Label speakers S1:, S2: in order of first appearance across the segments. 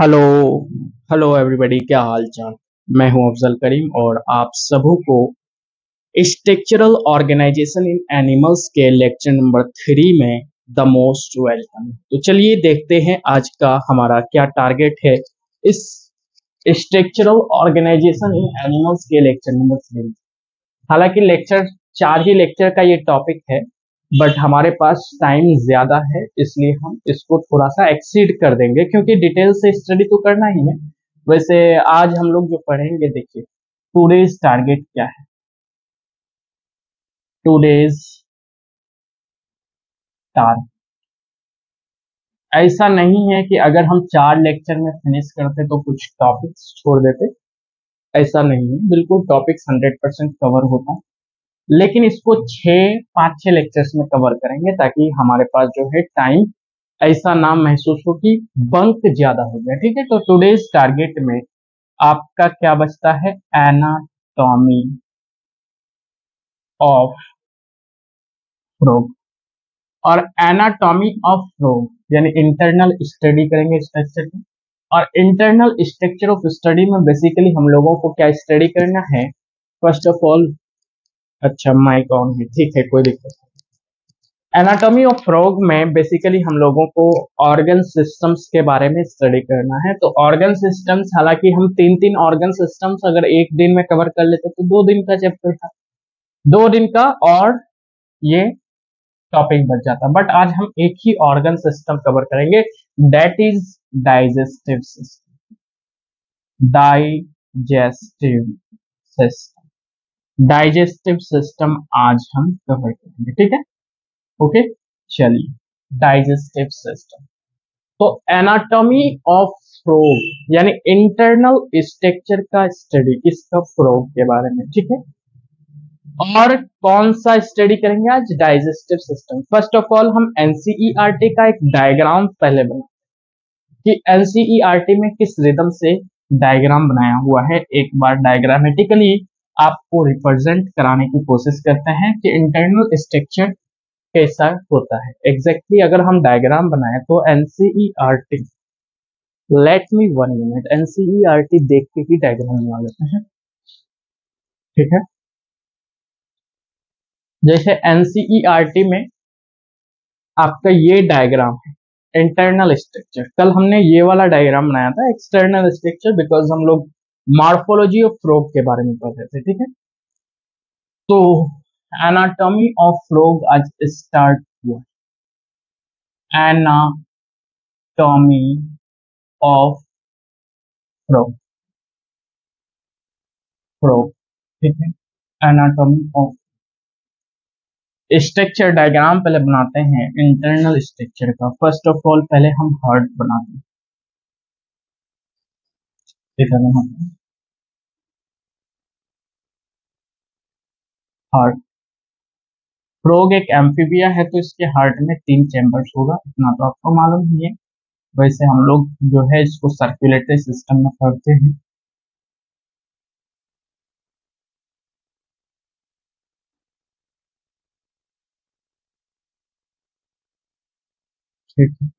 S1: Hello. Hello everybody, क्या हाल चाल। मैं हूं अफजल करीम और आप सबों को स्ट्रक्चरल ऑर्गेनाइजेशन इन एनिमल्स के लेक्चर नंबर 3 में द मोस्ट वेलकम। तो चलिए देखते हैं आज का हमारा क्या टारगेट है इस स्ट्रक्चरल ऑर्गेनाइजेशन इन एनिमल्स के लेक्चर नंबर 3 में। हालांकि लेक्चर 4 ही लेक्चर का ये टॉपिक है, बट हमारे पास टाइम ज्यादा है, इसलिए हम इसको थोड़ा सा एक्सीड कर देंगे क्योंकि डिटेल से स्टडी तो करना ही है। वैसे आज हम लोग जो पढ़ेंगे, देखिए टूडेज टारगेट क्या है। टूडेज टारगेट ऐसा नहीं है कि अगर हम 4 लेक्चर में फिनिश करते तो कुछ टॉपिक्स छोड़ देते। ऐसा नहीं है, बिल्कुल टॉपिक्स 100% कवर होता, लेकिन इसको 5-6 लेक्चर्स में कवर करेंगे ताकि हमारे पास जो है टाइम ऐसा ना महसूस हो कि बंक ज्यादा हो गया। ठीक है, तो टुडेज टारगेट में आपका क्या बचता है? Anatomy of frog. और एनाटॉमी ऑफ फ्रॉग यानी इंटरनल स्टडी करेंगे स्ट्रक्चर की। और इंटरनल स्ट्रक्चर ऑफ स्टडी में बेसिकली हम लोगों को क्या स्टडी करना है? फर्स्ट ऑफ ऑल, अच्छा माइक ऑन है, ठीक है, कोई दिक्कत नहीं। एनाटॉमी ऑफ फ्रॉग में बेसिकली हम लोगों को ऑर्गन सिस्टम्स के बारे में स्टडी करना है। तो ऑर्गन सिस्टम्स, हालांकि हम 3-3 ऑर्गन सिस्टम्स अगर एक दिन में कवर कर लेते तो 2 दिन का चैप्टर था, 2 दिन का, और ये टॉपिक बच जाता। बट आज हम एक ही ऑर्गन सिस्टम कवर करेंगे, that is digestive system. Digestive system, digestive system आज हम कवर करेंगे, ठीक है। ओके, चलिए, डाइजेस्टिव सिस्टम। तो एनाटॉमी ऑफ फ्रॉग यानी इंटरनल स्ट्रक्चर का स्टडी, किसका? फ्रॉग के बारे में, ठीक है। और कौन सा स्टडी करेंगे आज? Digestive system. First of all हम एनसीईआरटी का एक डायग्राम पहले बना कि एनसीईआरटी में किस रिदम से डायग्राम बनाया हुआ है। एक बार डायग्रामेटिकली आपको रिप्रेजेंट कराने की कोशिश करते हैं कि इंटरनल स्ट्रक्चर कैसा होता है एग्जैक्टली। अगर हम डायग्राम बनाए तो NCERT, let me 1 minute, NCERT देख के ही डायग्राम बना लेते हैं, ठीक है। जैसे एनसीईआरटी में आपका ये डायग्राम है, इंटरनल स्ट्रक्चर। कल हमने ये वाला डायग्राम बनाया था, एक्सटर्नल स्ट्रक्चर, बिकॉज हम लोग मॉर्फोलॉजी ऑफ फ्रॉग के बारे में पढ़ रहे थे, ठीक है। तो एनाटॉमी ऑफ फ्रॉग आज स्टार्ट हुआ। एनाटॉमी ऑफ फ्रॉग, फ्रॉग, ठीक है। एनाटॉमी ऑफ स्ट्रक्चर डायग्राम पहले बनाते हैं इंटरनल स्ट्रक्चर का। फर्स्ट ऑफ ऑल पहले हम हार्ट बनाते हैं, ठीक है। हार्ट, फ्रॉग एक एम्फीबिया है तो इसके हार्ट में 3 चैम्बर्स होगा, इतना तो आपको मालूम ही है। वैसे हम लोग जो है इसको सर्कुलेटरी सिस्टम में पढ़ते हैं, ठीक है।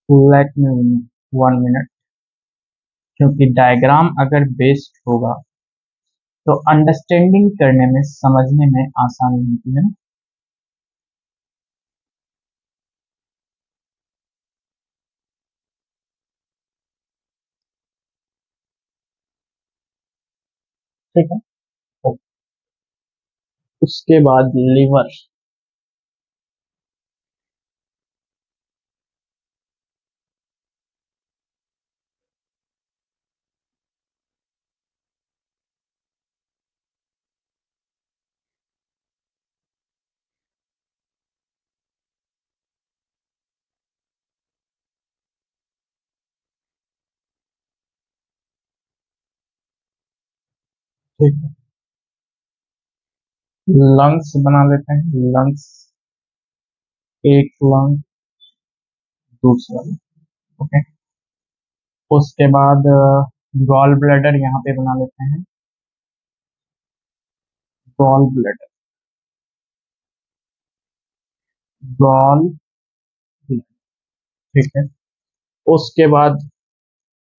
S1: लेट मी 1 मिनट, क्योंकि डायग्राम अगर बेस्ड होगा तो अंडरस्टैंडिंग करने में, समझने में आसानी होती है ना। ठीक है। तो उसके बाद लिवर, ठीक है, लंग्स बना लेते हैं, लंग्स, एक लंग, दूसरा लंग। ओके, उसके बाद गॉल ब्लैडर यहाँ पे बना लेते हैं, गॉल ब्लैडर, गॉल, ठीक है। उसके बाद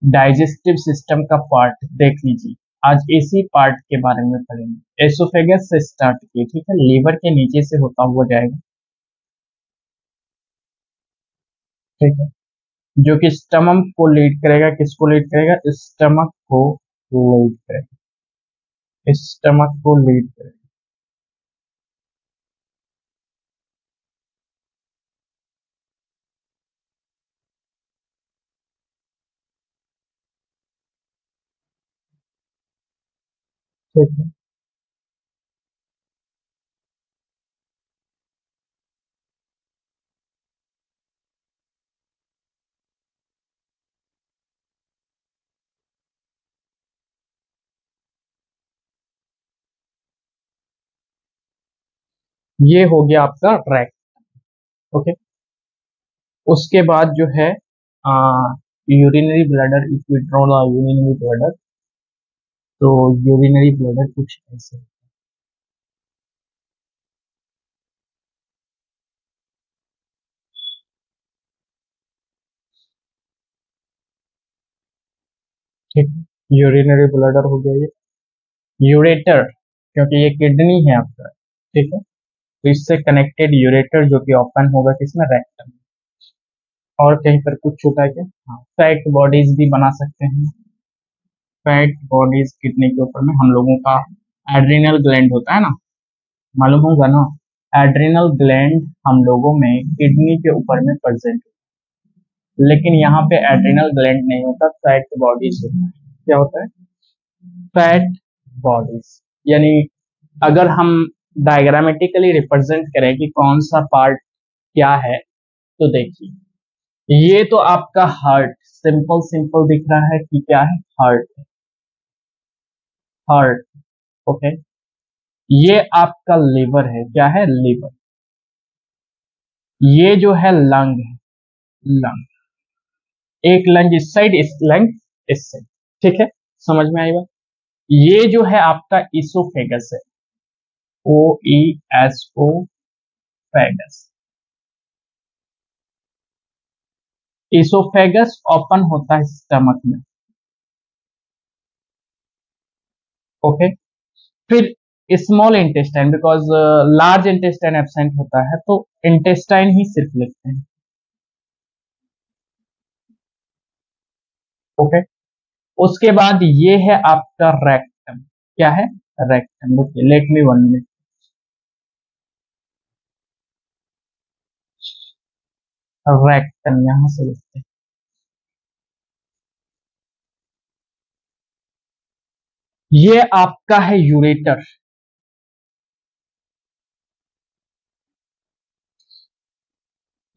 S1: डाइजेस्टिव सिस्टम का पार्ट देख लीजिए, आज इसी पार्ट के बारे में पढ़ेंगे। एसोफेगस से स्टार्ट किए, ठीक है, लीवर के नीचे से होता हुआ जाएगा, ठीक है, जो कि स्टमक को लीड करेगा, किसको लीड करेगा, स्टमक को लीड करेगा, स्टमक को लीड करेगा, ठीक है। ये हो गया आपका ट्रैक। ओके, उसके बाद जो है urinary bladder, if we draw the urinary bladder, तो यूरिनरी ब्लैडर कुछ ऐसे, ठीक है, यूरिनरी ब्लैडर हो गया ये। यूरेटर, क्योंकि ये किडनी है आपका, ठीक है, तो इससे कनेक्टेड यूरेटर जो कि ओपन होगा किसमें, रेक्टम। और कहीं पर कुछ छूटा है क्या, हाँ, फैट बॉडीज भी बना सकते हैं, फैट बॉडीज किडनी के ऊपर में हम लोगों का एड्रिनल ग्लैंड होता है ना, मालूम होगा ना, एड्रिनल ग्लैंड हम लोगों में किडनी के ऊपर में प्रेजेंट, लेकिन यहाँ पे एड्रिनल ग्लैंड नहीं होता, फैट बॉडीज होता है। क्या होता है, फैट बॉडीज। यानी अगर हम डायग्रामेटिकली रिप्रेजेंट करें कि कौन सा पार्ट क्या है, तो देखिए, ये तो आपका हार्ट, सिंपल सिंपल दिख रहा है कि क्या है, हार्ट, हार्ट, ओके। ये आपका लिवर है, क्या है, लिवर। ये जो है लंग है, लंग, एक लंग इस साइड, इस लंग इस साइड, ठीक है, समझ में आएगा। ये जो है आपका इसोफेगस है, O E S O phagus. Oesophagus open होता है स्टमक में, ओके। फिर small intestine, because large intestine absent होता है, तो इंटेस्टाइन ही सिर्फ लिखते हैं, ओके। उसके बाद ये है आपका रेक्टम, क्या है, rectum. Okay, let me 1 minute. Rectum यहां से लिखते हैं, ये आपका है यूरेटर,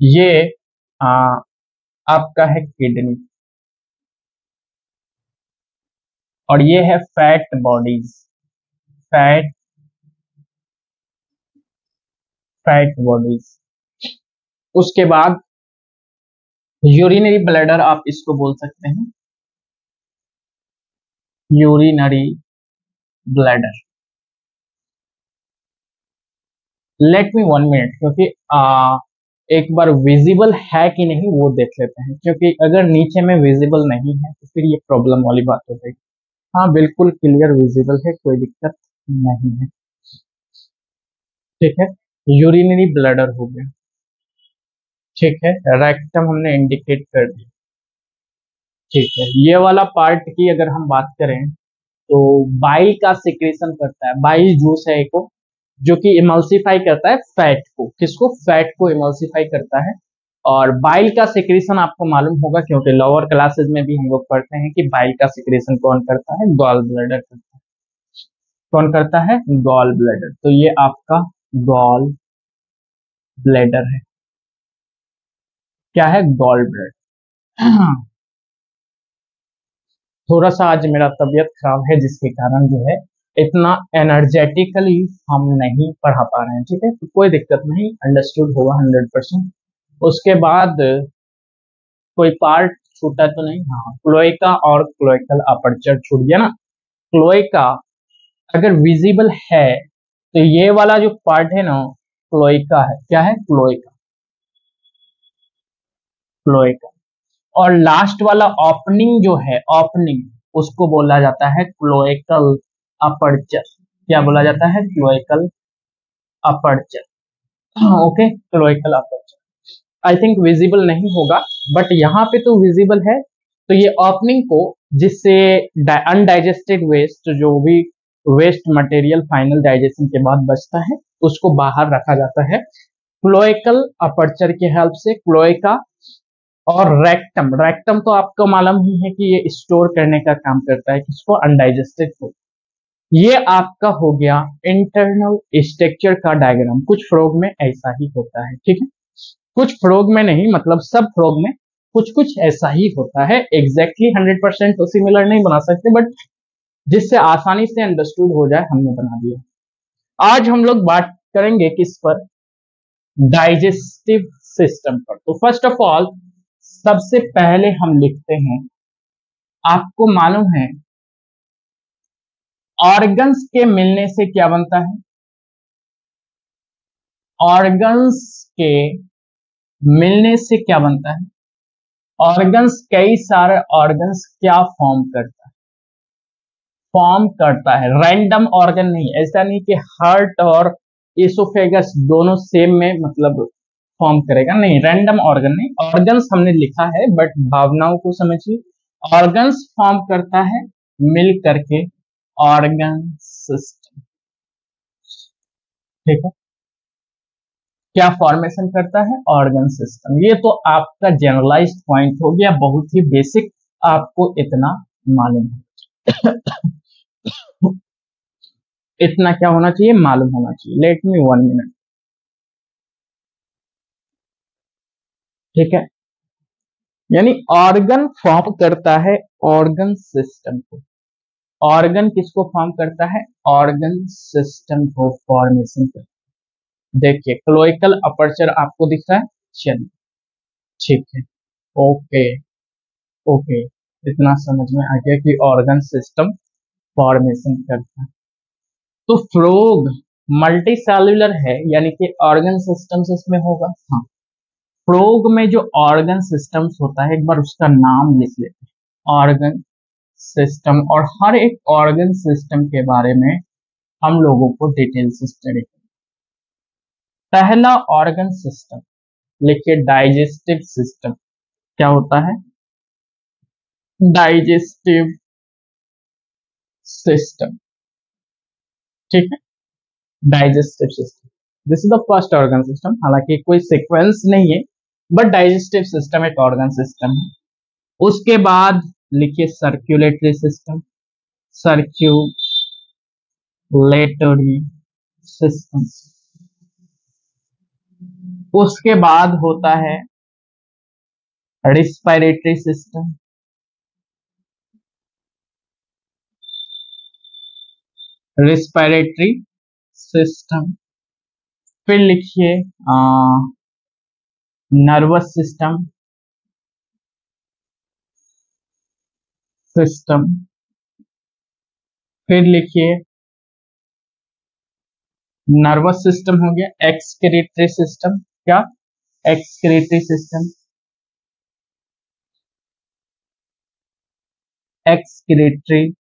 S1: ये आ, आपका है किडनी, और ये है fat bodies, fat, fat bodies. उसके बाद यूरिनरी ब्लैडर, आप इसको बोल सकते हैं urinary bladder. Let me 1 minute, क्योंकि एक बार विजिबल है कि नहीं वो देख लेते हैं, क्योंकि अगर नीचे में विजिबल नहीं है तो फिर ये प्रॉब्लम वाली बात हो जाएगी। हाँ, बिल्कुल क्लियर विजिबल है, कोई दिक्कत नहीं है, ठीक है। यूरिनरी ब्लैडर हो गया, ठीक है। रेक्टम हमने इंडिकेट कर दिया, ठीक है। ये वाला पार्ट की अगर हम बात करें, तो बाइल का सिक्रेशन करता है, बाइल जूस है एक, जो कि इमल्सिफाई करता है फैट को, किसको, फैट को इमल्सिफाई करता है। और बाइल का सिक्रेशन आपको मालूम होगा, क्योंकि लोअर क्लासेस में भी हम लोग पढ़ते हैं कि बाइल का सिक्रेशन कौन करता है, गॉल ब्लैडर करता है। कौन करता है, गॉल ब्लैडर। तो ये आपका गॉल ब्लैडर है, क्या है, गॉल ब्लैडर। थोड़ा सा आज मेरा तबीयत खराब है, जिसके कारण जो है इतना एनर्जेटिकली हम नहीं पढ़ा पा रहे हैं, ठीक है, तो कोई दिक्कत नहीं, अंडरस्टूड होगा 100%। उसके बाद कोई पार्ट छूटा तो नहीं? हाँ, क्लोएका और क्लोएकल अपर्चर छूट गया ना। क्लोएका अगर विजिबल है तो ये वाला जो पार्ट है ना क्लोएका है। क्या है? Cloaca, cloaca. और लास्ट वाला ओपनिंग जो है, ओपनिंग, उसको बोला जाता है क्लोएकल अपर्चर। क्या बोला जाता है? Cloacal aperture. Okay, cloacal aperture I think visible नहीं होगा, बट यहाँ पे तो विजिबल है। तो ये ओपनिंग को, जिससे अनडाइजेस्टेड वेस्ट, जो भी वेस्ट मटेरियल फाइनल डाइजेशन के बाद बचता है, उसको बाहर रखा जाता है क्लोएकल अपर्चर की हेल्प से। क्लोएका और रेक्टम, रेक्टम तो आपको मालूम ही है कि ये स्टोर करने का काम करता है किसको? Undigested food. ये आपका हो गया इंटरनल स्ट्रक्चर का डायग्राम। कुछ फ्रॉग में ऐसा ही होता है, ठीक है, कुछ फ्रॉग में नहीं, मतलब सब फ्रॉग में कुछ कुछ ऐसा ही होता है। एग्जैक्टली 100% तो सिमिलर नहीं बना सकते, बट जिससे आसानी से अंडरस्टूड हो जाए हमने बना दिया। आज हम लोग बात करेंगे किस पर? डाइजेस्टिव सिस्टम पर। तो फर्स्ट ऑफ ऑल सबसे पहले हम लिखते हैं, आपको मालूम है ऑर्गन्स के मिलने से क्या बनता है? ऑर्गन्स के मिलने से क्या बनता है? ऑर्गन्स, कई सारे ऑर्गन्स क्या फॉर्म करता है? फॉर्म करता है रैंडम ऑर्गन नहीं, ऐसा नहीं कि हार्ट और एसोफेगस दोनों सेम में मतलब फॉर्म करेगा, नहीं, रैंडम ऑर्गन नहीं। ऑर्गन्स हमने लिखा है बट भावनाओं को समझिए। ऑर्गन्स फॉर्म करता है मिल करके ऑर्गन सिस्टम, ठीक है। क्या फॉर्मेशन करता है? Organ system. ये तो आपका जनरलाइज्ड पॉइंट हो गया, बहुत ही बेसिक, आपको इतना मालूम है। इतना क्या होना चाहिए? मालूम होना चाहिए। लेट मी 1 मिनट, ठीक है। यानी ऑर्गन फॉर्म करता है ऑर्गन सिस्टम को। ऑर्गन किसको फॉर्म करता है? ऑर्गन सिस्टम को फॉर्मेशन करता है। देखिए क्लोइकल अपर्चर आपको दिख रहा है, चलिए ठीक है, ओके ओके, इतना समझ में आ गया कि ऑर्गन सिस्टम फॉर्मेशन करता है। तो फ्रोग मल्टी सेल्युलर है, यानी कि ऑर्गन सिस्टम्स इसमें होगा। हाँ, फ्रोग में जो ऑर्गन सिस्टम्स होता है, एक बार उसका नाम लिख लेते हैं, ऑर्गन सिस्टम। और हर एक ऑर्गन सिस्टम के बारे में हम लोगों को डिटेल से स्टडी करें। पहला ऑर्गन सिस्टम लिखिए, डाइजेस्टिव सिस्टम। क्या होता है? डाइजेस्टिव सिस्टम, ठीक है, digestive system, this is the first organ system. हालांकि कोई सीक्वेंस नहीं है, बट डाइजेस्टिव सिस्टम एक ऑर्गन सिस्टम है। उसके बाद लिखिए सर्कुलेटरी सिस्टम, सर्कुलेटरी सिस्टम। उसके बाद होता है रिस्पिरेटरी सिस्टम, रिस्पिरेटरी सिस्टम। फिर लिखिए नर्वस सिस्टम, सिस्टम। फिर लिखिए नर्वस सिस्टम हो गया, एक्सक्रीटरी सिस्टम। क्या? Excretory system, excretory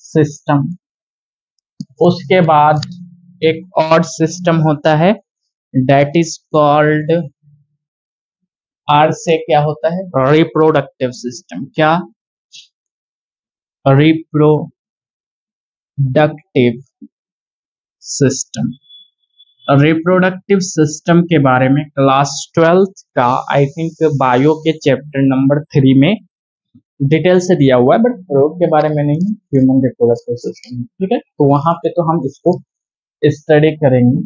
S1: system. उसके बाद एक और सिस्टम होता है, डेट इज कॉल्ड, आर से क्या होता है? Reproductive system. क्या? Reproductive system. रिप्रोडक्टिव सिस्टम के बारे में क्लास 12th का आई थिंक बायो के चैप्टर नंबर 3 में डिटेल से दिया हुआ है, बट फ्रोग के बारे में नहीं, ह्यूमन रिप्रोडक्टिव सिस्टम, ठीक है। तो वहां पे तो हम इसको स्टडी करेंगे।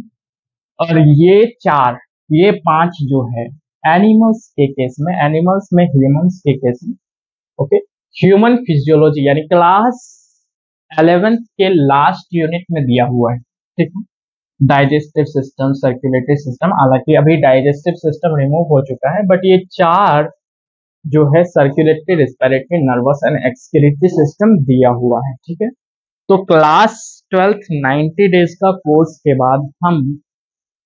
S1: और ये चार, ये पांच जो है एनिमल्स के केस में, एनिमल्स में ह्यूमंस के केस में, ओके, ह्यूमन फिजियोलॉजी यानी क्लास 11th के लास्ट यूनिट में दिया हुआ है, ठीक है। डाइजेस्टिव सिस्टम, सर्कुलेटरी सिस्टम, हालांकि अभी डाइजेस्टिव सिस्टम रिमूव हो चुका है, बट ये चार जो है circulatory, respiratory, nervous and excretory system दिया हुआ है, ठीक है। तो क्लास 12th 90 डेज का कोर्स के बाद हम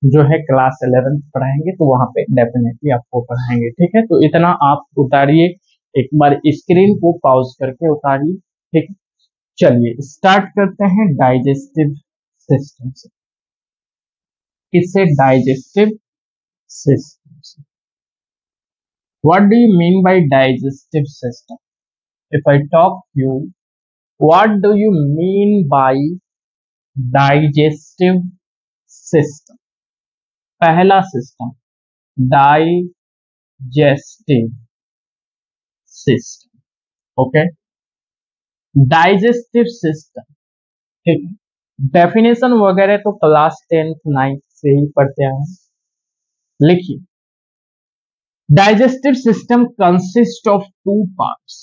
S1: जो है क्लास 11th पढ़ाएंगे, तो वहां पे डेफिनेटली आपको पढ़ाएंगे, ठीक है। तो इतना आप उतारिए, एक बार स्क्रीन को पॉज करके उतारिए, ठीक है। चलिए स्टार्ट करते हैं डाइजेस्टिव सिस्टम से। किससे? डाइजेस्टिव सिस्टम से। What do you mean by digestive system? If I talk you, what do you mean by digestive system? पहला system, digestive system, okay. Digestive system, ठीक है। डेफिनेशन वगैरह तो क्लास 10th 9th से ही पढ़ते हैं। लिखिए, digestive system consist of two parts.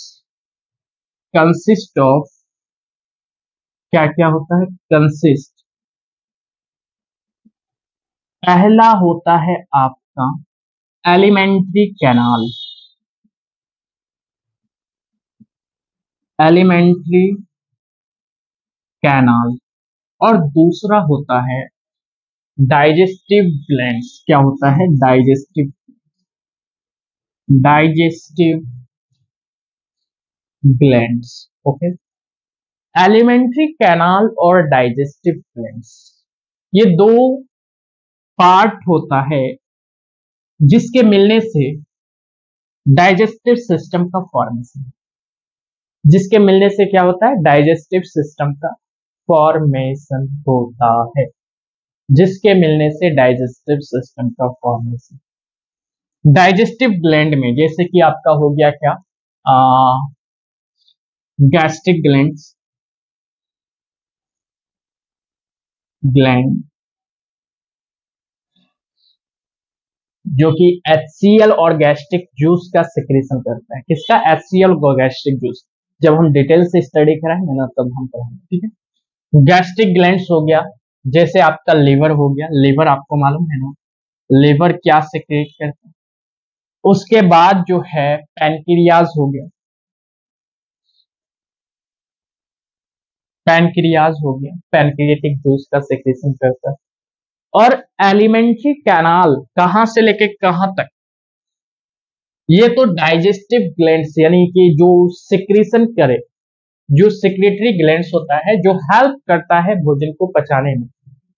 S1: Consist of, क्या क्या होता है? कंसिस्ट, पहला होता है आपका एलिमेंट्री कैनाल। Alimentary canal. और दूसरा होता है डाइजेस्टिव ग्लैंड्स। क्या होता है? Digestive, digestive glands, okay. Alimentary canal और डाइजेस्टिव ग्लैंड्स, ये दो पार्ट होता है जिसके मिलने से डाइजेस्टिव सिस्टम का फॉर्मेशन, जिसके मिलने से क्या होता है? डाइजेस्टिव सिस्टम का फॉर्मेशन होता है। जिसके मिलने से डाइजेस्टिव सिस्टम का फॉर्मेशन। डाइजेस्टिव ग्लैंड में जैसे कि आपका हो गया क्या, गैस्ट्रिक ग्लैंड्स, ग्लैंड जो कि HCl और गैस्ट्रिक जूस का सिक्रेशन करता है। किसका? HCl और गैस्ट्रिक जूस। जब हम डिटेल से स्टडी कराएंगे ना तब हम पढ़ेंगे, ठीक है। गैस्ट्रिक ग्लैंड्स हो गया, जैसे आपका लीवर हो गया। लीवर आपको मालूम है ना, लीवर क्या सिक्रेट करता है। उसके बाद जो है पैनक्रियाज हो गया, पैनक्रियाज हो गया, पैनक्रियाटिक जूस का सिक्रेशन करता है। और एलिमेंट्री कैनाल कहां से लेके कहां तक? ये तो डाइजेस्टिव ग्लैंड्स यानी कि जो सिक्रीशन करे, जो सिक्रेटरी ग्लैंड्स होता है, जो हेल्प करता है भोजन को पचाने में,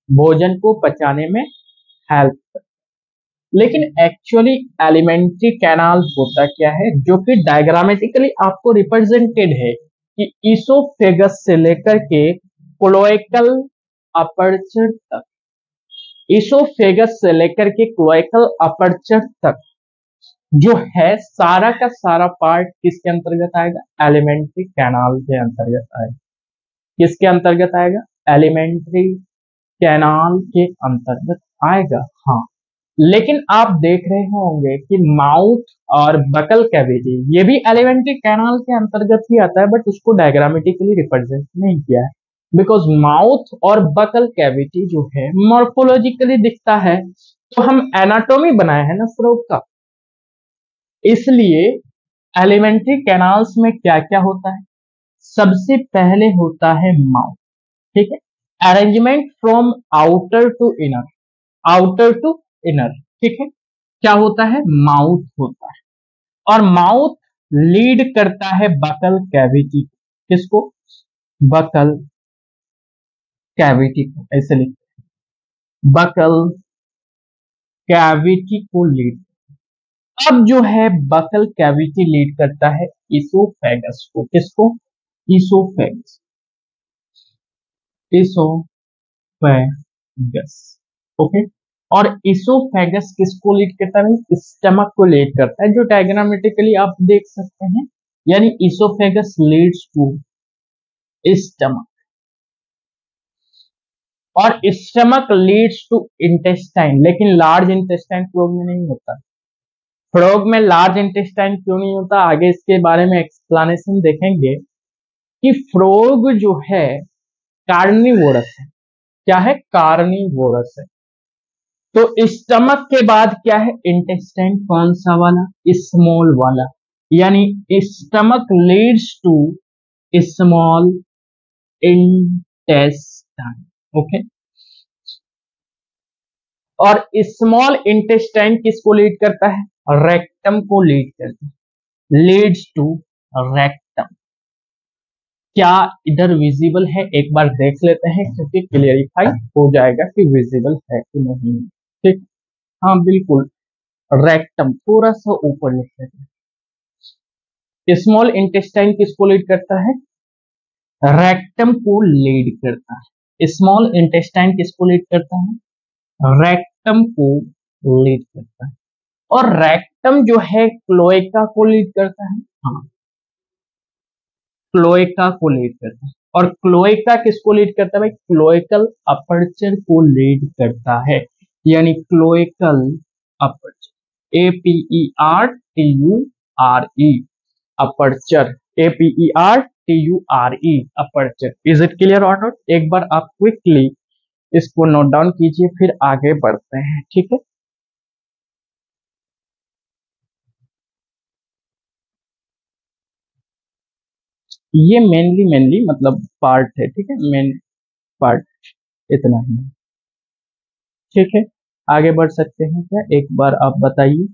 S1: भोजन को पचाने में हेल्प। लेकिन एक्चुअली एलिमेंट्री कैनाल होता क्या है, जो कि डायग्रामेटिकली आपको रिप्रेजेंटेड है कि ईसोफेगस से लेकर के क्लोएकल अपर्चर तक, ईसोफेगस से लेकर के क्लोएकल अपर्चर तक जो है सारा का सारा पार्ट किसके अंतर्गत आएगा? एलिमेंट्री कैनाल के अंतर्गत आएगा। किसके अंतर्गत आएगा? एलिमेंट्री कैनाल के अंतर्गत आएगा, हाँ। लेकिन आप देख रहे होंगे कि माउथ और बकल कैविटी ये भी एलिमेंट्री कैनाल के अंतर्गत ही आता है, बट उसको डायग्रामेटिकली रिप्रेजेंट नहीं किया है, बिकॉज माउथ और बकल कैविटी जो है मॉर्फोलॉजिकली दिखता है, तो हम एनाटॉमी बनाए हैं ना फ्रॉग का, इसलिए एलिमेंट्री कैनाल्स में क्या क्या होता है? सबसे पहले होता है माउथ, ठीक है। Arrangement from outer to inner, outer to inner, ठीक है। क्या होता है? माउथ होता है। और माउथ लीड करता है बकल कैविटी। किसको? बकल कैविटी को, ऐसे लिख, बकल कैविटी को लीड। अब जो है बकल कैविटी लीड करता है इसोफेगस को। किसको? Oesophagus, oesophagus, okay. और इसोफेगस किसको लीड करता है? स्टमक को लीड करता है, जो डायग्रामेटिकली आप देख सकते हैं, यानी इसोफेगस लीड्स टू स्टमक, और स्टमक लीड्स टू इंटेस्टाइन। लेकिन लार्ज इंटेस्टाइन फ्रॉग में नहीं होता। फ्रॉग में लार्ज इंटेस्टाइन क्यों नहीं होता? आगे इसके बारे में एक्सप्लेनेशन देखेंगे। कि फ्रॉग जो है कार्निवोरस है। क्या है? कार्निवोरस है। तो स्टमक के बाद क्या है? इंटेस्टाइन। कौन सा वाला? स्मॉल वाला। यानी stomach leads to small intestine. Okay. और स्मॉल इंटेस्टाइन किसको लीड करता है? रेक्टम को लीड करता है। Leads to rectum. क्या इधर विजिबल है? एक बार देख लेते हैं क्योंकि क्लियरिफाई हो जाएगा कि विजिबल है कि नहीं। ठीक। हाँ बिल्कुल। रेक्टम थोड़ा सा ऊपर लिख लेते हैं। स्मॉल इंटेस्टाइन किसको लीड करता है? रेक्टम को लीड करता है। स्मॉल इंटेस्टाइन किसको लीड करता है? रेक्टम को लीड करता है। और रेक्टम जो है क्लोएका को लीड करता है। हाँ, क्लोएका को लीड करता है। और क्लोएका किसको लीड करता है भाई? क्लोएकल अपर्चर को लीड करता है। यानी cloacal aperture. APERTURE aperture. APERTURE aperture. Is it clear और नॉट? एक बार आप क्विकली इसको नोट डाउन कीजिए, फिर आगे बढ़ते हैं। ठीक है। ये मेनली मतलब पार्ट है। ठीक है, मेन पार्ट इतना ही है। ठीक है, आगे बढ़ सकते हैं क्या? एक बार आप बताइए।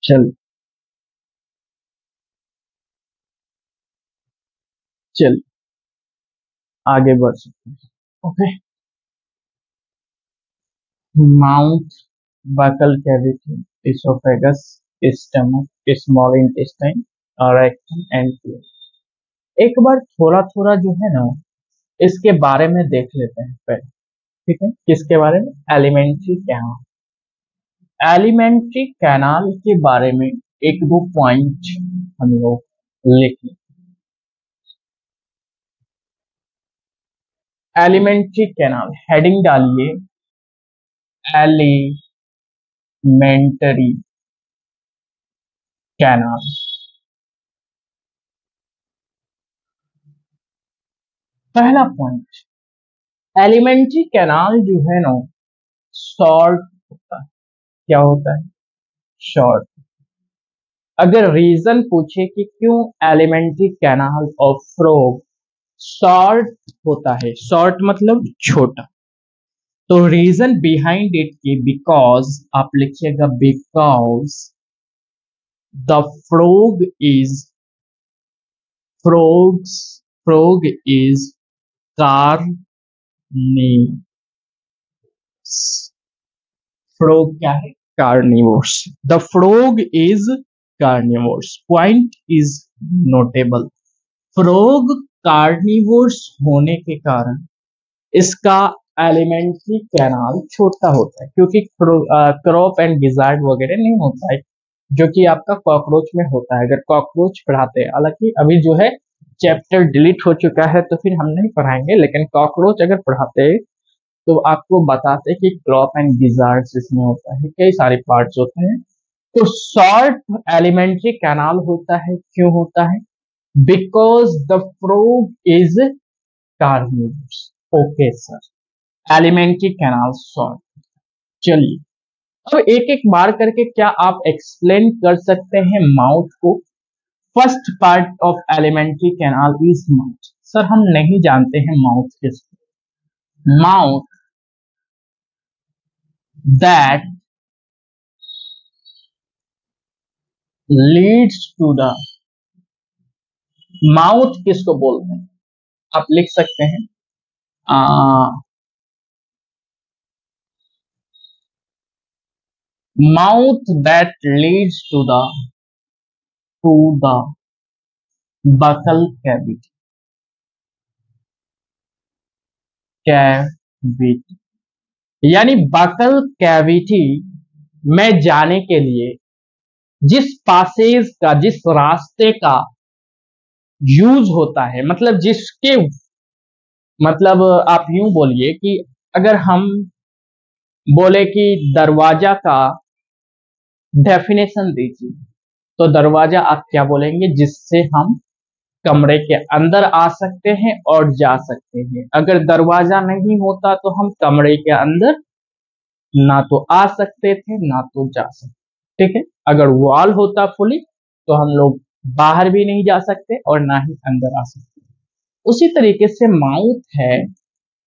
S1: चल चल आगे बढ़ सकते हैं। Okay. Mouth, buccal cavity, oesophagus, stomach, small intestine और रेक्टम एंड। एक बार थोड़ा थोड़ा जो है ना, इसके बारे में देख लेते हैं पहले। ठीक है, किसके बारे में? Alimentary canal. एलिमेंट्री कैनाल के बारे में एक दो पॉइंट हम लोग लिख लें। एलिमेंट्री कैनाल हेडिंग डालिए, एलिमेंट्री कैनाल। पहला पॉइंट, एलिमेंट्री कैनाल जो है ना, शॉर्ट होता है। क्या होता है? शॉर्ट। अगर रीजन पूछे कि क्यों alimentary canal of frog short होता है, शॉर्ट मतलब छोटा, तो रीजन बिहाइंड इट की बिकॉज, आप लिखिएगा because the frog is frogs frog is carnivorous. Frog क्या है? Carnivorous. The frog is carnivorous. Point is notable. Frog carnivorous होने के कारण इसका एलिमेंट्री कैनाल छोटा होता है, क्योंकि क्रॉप एंड गिजार्ड वगैरह नहीं होता है, जो कि आपका कॉकरोच में होता है। अगर कॉकरोच पढ़ाते हैं, हालांकि अभी जो है चैप्टर डिलीट हो चुका है तो फिर हम नहीं पढ़ाएंगे, लेकिन कॉकरोच अगर पढ़ाते हैं तो आपको बताते हैं कि क्रॉप एंड गिजार्ड्स इसमें होता है, कई सारे पार्ट्स होते हैं। तो शॉर्ट एलिमेंट्री कैनाल होता है। क्यों होता है? Because the frog is carnivorous. Okay sir, alimentary canal short. चलिए, अब एक एक बार करके क्या आप एक्सप्लेन कर सकते हैं माउथ को? First part of alimentary canal is mouth. Sir हम नहीं जानते हैं माउथ किसको। Mouth that leads to the, mouth किसको बोलते हैं? आप लिख सकते हैं mouth that leads to the buccal cavity. Cavity यानी बकल कैविटी में जाने के लिए जिस पासेज का, जिस रास्ते का यूज होता है, मतलब जिसके, मतलब आप यूं बोलिए कि अगर हम बोले कि दरवाजा का डेफिनेशन दीजिए, तो दरवाजा आप क्या बोलेंगे? जिससे हम कमरे के अंदर आ सकते हैं और जा सकते हैं। अगर दरवाजा नहीं होता तो हम कमरे के अंदर ना तो आ सकते थे ना तो जा सकते, ठीक है। अगर वॉल होता फुली तो हम लोग बाहर भी नहीं जा सकते और ना ही अंदर आ सकते। उसी तरीके से माउथ है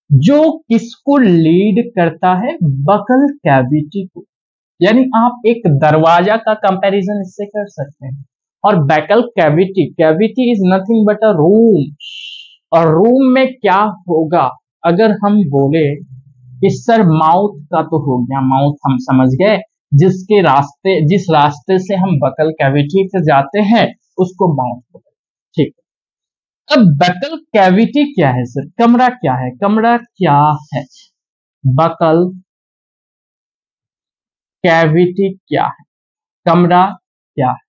S1: जो किसको लीड करता है? बकल कैविटी को। यानी आप एक दरवाजा का कंपैरिजन इससे कर सकते हैं। और Baikal cavity, cavity is nothing but a room. और रूम में क्या होगा? अगर हम बोले कि सर माउथ का तो हो गया, माउथ हम समझ गए, जिसके रास्ते, जिस रास्ते से हम बकल कैविटी से जाते हैं उसको माउथ बोलते हैं, ठीक। अब बकल कैविटी क्या है सर? कमरा क्या है? कमरा क्या है? बकल कैविटी क्या है? कमरा क्या है?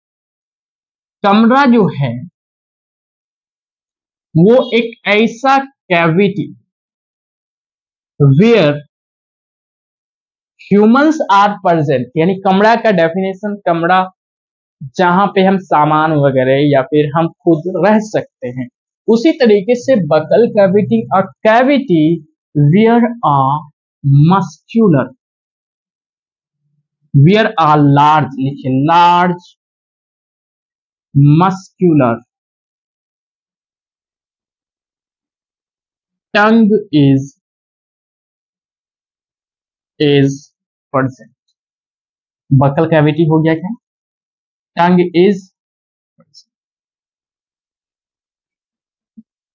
S1: कमरा जो है वो एक ऐसा cavity where humans are present. यानी कमरा का डेफिनेशन, कमरा जहां पे हम सामान वगैरह या फिर हम खुद रह सकते हैं। उसी तरीके से buccal cavity, a cavity where a muscular, where a large, लिखिए large muscular tongue is present. Buccal cavity हो गया क्या? Tongue is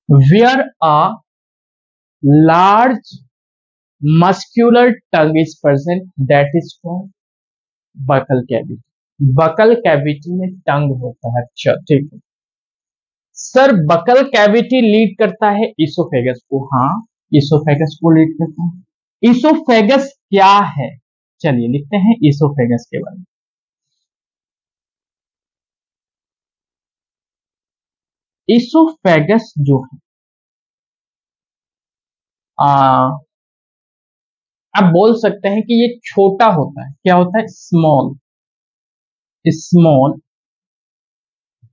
S1: where a large muscular tongue is present, that is called buccal cavity. Buccal cavity में tongue होता है। अच्छा ठीक है सर, बकल कैविटी लीड करता है इसोफेगस को। हाँ, इसोफेगस को लीड करता है। इसोफेगस क्या है? चलिए लिखते हैं इसोफेगस के बारे में। इसोफेगस जो है, आ, आप बोल सकते हैं कि ये छोटा होता है। क्या होता है? स्मॉल, स्मॉल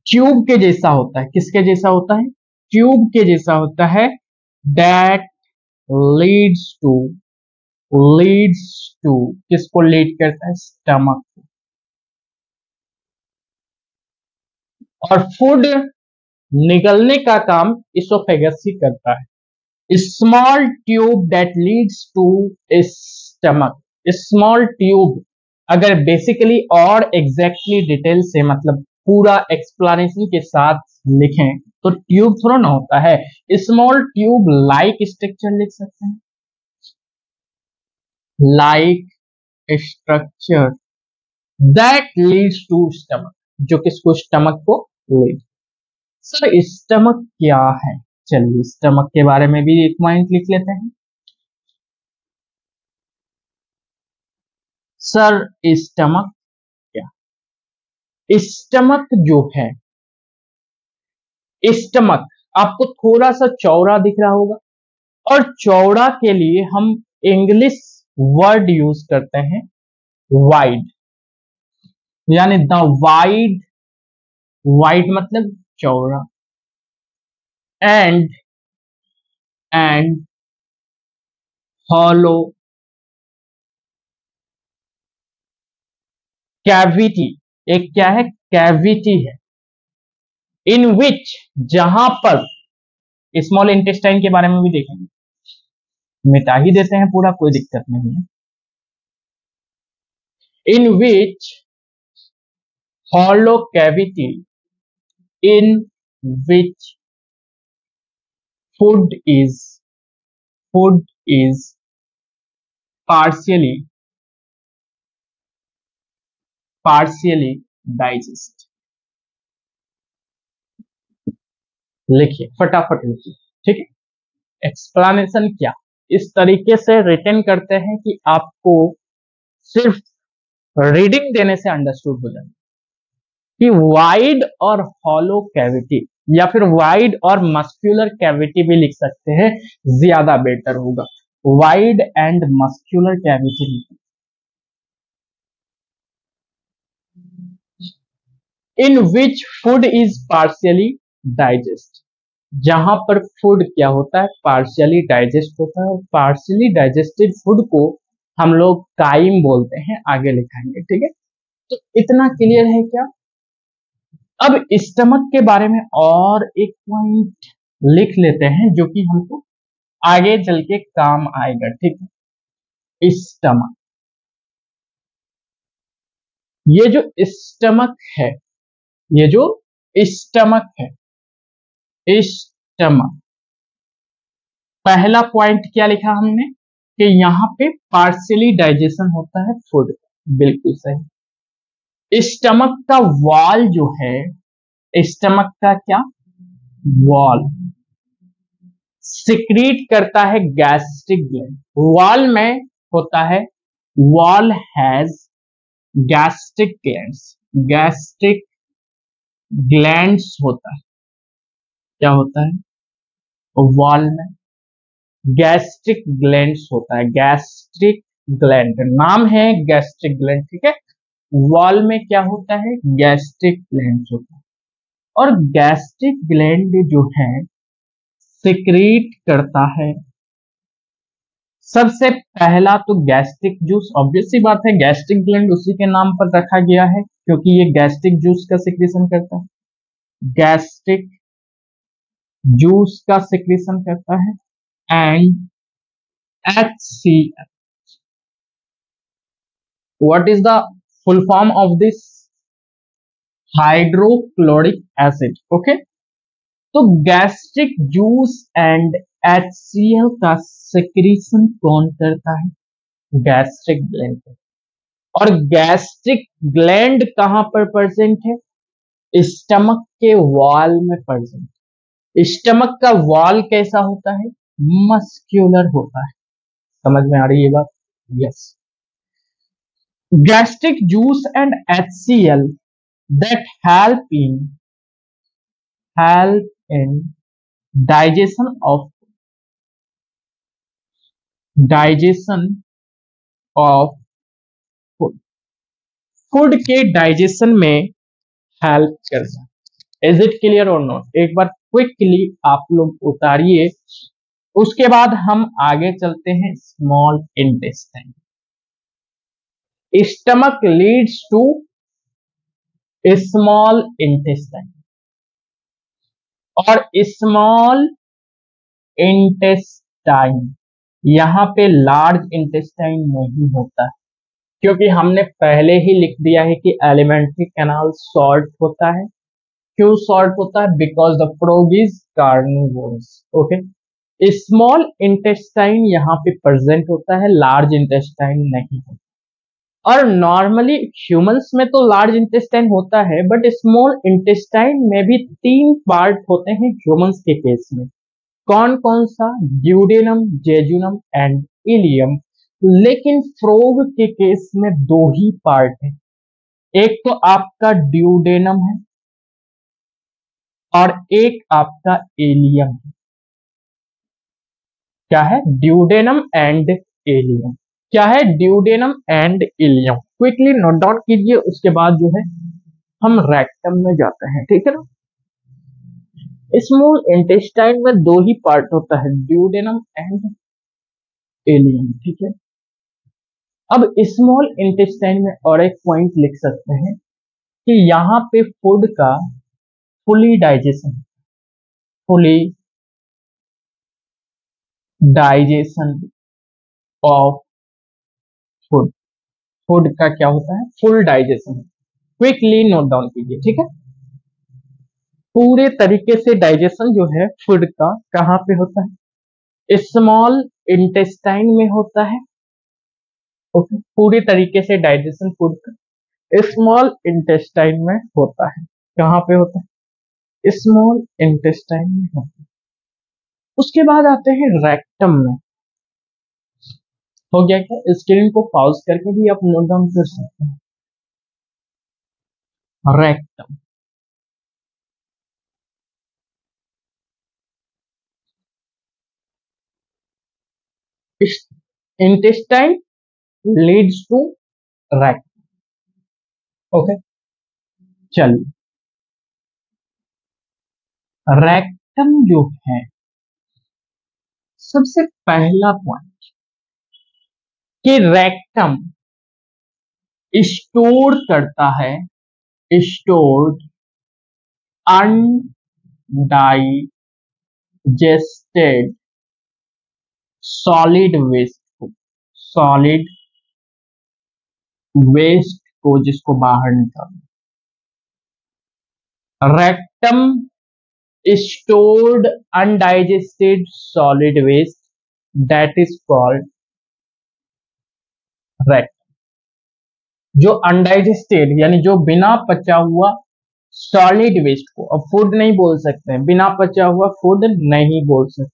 S1: ट्यूब के जैसा होता है। किसके जैसा होता है? ट्यूब के जैसा होता है। That leads to, leads to, किसको लीड करता है? स्टमक। और फूड निगलने का काम इसोफेगस ही करता है। Small tube that leads to stomach. Small tube, अगर बेसिकली और एग्जैक्टली डिटेल से, मतलब पूरा एक्सप्लेनेशन के साथ लिखें तो ट्यूब थोड़ा ना होता है, स्मॉल ट्यूब लाइक स्ट्रक्चर लिख सकते हैं। Like structure that leads to stomach, जो किसको? स्टमक को लीड। सर स्टमक क्या है? चलिए स्टमक के बारे में भी एक पॉइंट लिख लेते हैं। सर स्टमक क्या? स्टमक जो है, स्टमक आपको थोड़ा सा चौड़ा दिख रहा होगा, और चौड़ा के लिए हम इंग्लिश वर्ड यूज करते हैं वाइड। यानी द वाइड, वाइड मतलब चौड़ा, एंड एंड हॉलो कैविटी। एक क्या है? कैविटी है। इन विच, जहां पर, स्मॉल इंटेस्टाइन के बारे में भी देखेंगे, मिटा ही देते हैं पूरा, कोई दिक्कत नहीं है। इन विच hollow cavity in which food is food is partially partially digest। लिखिए फटाफट लिखिए, ठीक है। एक्सप्लेनेशन क्या इस तरीके से रिटर्न करते हैं कि आपको सिर्फ रीडिंग देने से अंडरस्टूड हो जाए कि वाइड और हॉलो कैविटी, या फिर वाइड और मस्क्यूलर कैविटी भी लिख सकते हैं, ज्यादा बेटर होगा। Wide and muscular cavity. In which food is partially digest, जहां पर फूड क्या होता है, पार्शियली डाइजेस्ट होता है। और पार्शियली डाइजेस्टेड फूड को हम लोग काइम बोलते हैं, आगे लिखाएंगे, ठीक है। तो इतना क्लियर है क्या। अब स्टमक के बारे में और एक पॉइंट लिख लेते हैं जो कि हमको आगे चल के काम आएगा, ठीक है। स्टमक, ये जो स्टमक है, ये जो स्टमक है, स्टमक, पहला पॉइंट क्या लिखा हमने कि यहाँ पे पार्शियली डाइजेशन होता है फूड, बिल्कुल सही। स्टमक का वॉल जो है, स्टमक का क्या वॉल सिक्रीट करता है गैस्ट्रिक ग्लैंड। वॉल में होता है, wall has gastric glands, gastric glands होता है, क्या होता है वॉल में गैस्ट्रिक ग्लैंड्स होता है, गैस्ट्रिक ग्लैंड नाम है गैस्ट्रिक ग्लैंड, ठीक है। वॉल में क्या होता है, गैस्ट्रिक ग्लैंड्स होता है। और गैस्ट्रिक ग्लैंड जो है सिक्रीट करता है, सबसे पहला तो गैस्ट्रिक जूस, ऑब्वियस सी बात है गैस्ट्रिक ग्लैंड उसी के नाम पर रखा गया है क्योंकि ये गैस्ट्रिक जूस का सिक्रीशन करता है, गैस्ट्रिक जूस का सिक्रीशन करता है। And HCl, what is the full form of this, hydrochloric acid, okay. तो गैस्ट्रिक जूस एंड HCl का सिक्रीशन कौन करता है, गैस्ट्रिक ग्लैंड। और गैस्ट्रिक ग्लैंड कहां पर प्रेजेंट है, स्टमक के वॉल में प्रेजेंट। स्टमक का वॉल कैसा होता है, मस्क्यूलर होता है। समझ में आ रही है बात, yes. Gastric juice and HCl that help in digestion of food, food के डाइजेशन में हेल्प करता है। इज इट क्लियर और नॉट, एक बार क्विकली आप लोग उतारिए, उसके बाद हम आगे चलते हैं small intestine. Stomach leads to small intestine, और स्मॉल इंटेस्टाइन यहां पे लार्ज इंटेस्टाइन नहीं होता है, क्योंकि हमने पहले ही लिख दिया है कि एलिमेंट्री कैनाल शॉर्ट होता है। क्यों शॉर्ट होता है, because the frog is carnivorous, okay. Small intestine यहाँ पे प्रेजेंट होता है, लार्ज इंटेस्टाइन नहीं होता। और नॉर्मली ह्यूमंस में तो लार्ज इंटेस्टाइन होता है, बट स्मॉल इंटेस्टाइन में भी 3 पार्ट होते हैं ह्यूमंस के केस में। कौन कौन सा, ड्यूडेनम, जेजुनम एंड इलियम। लेकिन फ्रॉग के केस में 2 ही पार्ट है, एक तो आपका ड्यूडेनम है और एक आपका एलियम है। क्या है, ड्यूडेनम एंड एलियम। क्या है, duodenum and ileum, quickly note down कीजिए, उसके बाद जो है हम रेक्टम में जाते हैं, ठीक है ना। स्मॉल इंटेस्टाइन में 2 ही पार्ट होता है, ड्यूडेनम एंड एलियम, ठीक है। अब स्मॉल इंटेस्टाइन में और एक पॉइंट लिख सकते हैं कि यहाँ पे फूड का fully digestion, fully digestion of food, food का क्या होता है, full digestion. Quickly note down कीजिए, ठीक है। पूरे तरीके से डाइजेशन जो है फूड का कहाँ पे होता है, स्मॉल इंटेस्टाइन में होता है, ओके। पूरी तरीके से डाइजेशन फूड का स्मॉल इंटेस्टाइन में होता है। कहाँ पे होता है, स्मॉल इंटेस्टाइन में होता है। उसके बाद आते हैं रेक्टम में। हो गया क्या, स्क्रीन को पॉज करके भी आप नोट डाउन कर सकते हैं। Rectum, intestine leads to rectum. Okay, चलिए रेक्टम जो है, सबसे पहला पॉइंट कि रेक्टम स्टोर करता है, स्टोर्ड अनडाइजेस्टेड सॉलिड वेस्ट को, सॉलिड वेस्ट को जिसको बाहर निकालना। Rectum stored undigested solid waste that is called rectum. जो अनडाइजेस्टेड यानी जो बिना पचा हुआ सॉलिड वेस्ट को, अब फूड नहीं बोल सकते हैं, बिना पचा हुआ फूड नहीं बोल सकते,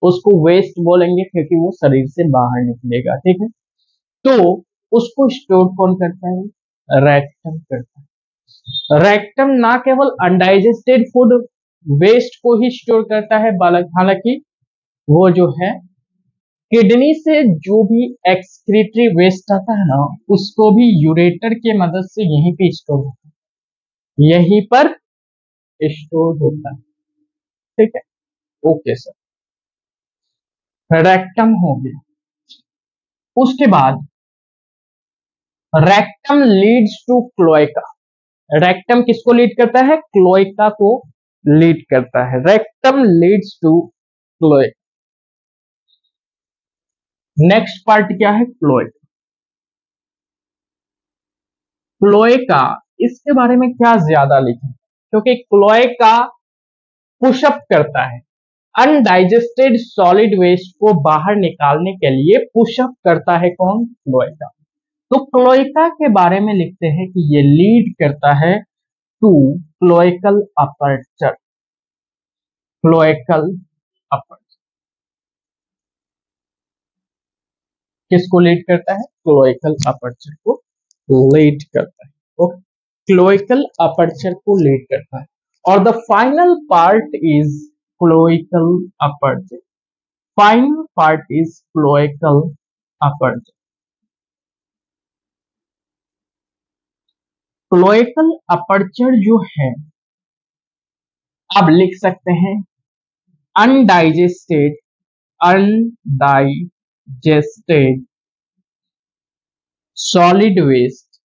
S1: उसको वेस्ट बोलेंगे क्योंकि वो शरीर से बाहर निकलेगा, ठीक है। तो उसको स्टोर कौन करता है? रेक्टम करता है। रेक्टम ना केवल अनडाइजेस्टेड फूड वेस्ट को ही स्टोर करता है, हालांकि वो जो है किडनी से जो भी एक्सक्रीटरी वेस्ट आता है ना, उसको भी यूरेटर के मदद से यहीं पे स्टोर होता है, यहीं पर स्टोर होता है, ठीक है। ओके सर, रेक्टम हो गया। उसके बाद rectum leads to cloaca. Rectum किसको लीड करता है? क्लोएका को लीड करता है। Rectum leads to cloaca. Next part क्या है? क्लोएका। क्लोएका, इसके बारे में क्या ज्यादा लिखें, क्योंकि क्लोएका पुशअप करता है, अनडाइजेस्टेड सॉलिड वेस्ट को बाहर निकालने के लिए पुशअप करता है कौन? क्लोएका। तो क्लोएका के बारे में लिखते हैं कि ये लीड करता है to cloacal aperture. Cloacal aperture किसको लीड करता है? क्लोएकल अपर्चर को लीड करता है। ओके, क्लोएकल अपर्चर को लीड करता है। और the final part is cloacal aperture. Final part is cloacal aperture. Cloacal aperture जो है, आप लिख सकते हैं undigested, undigested solid waste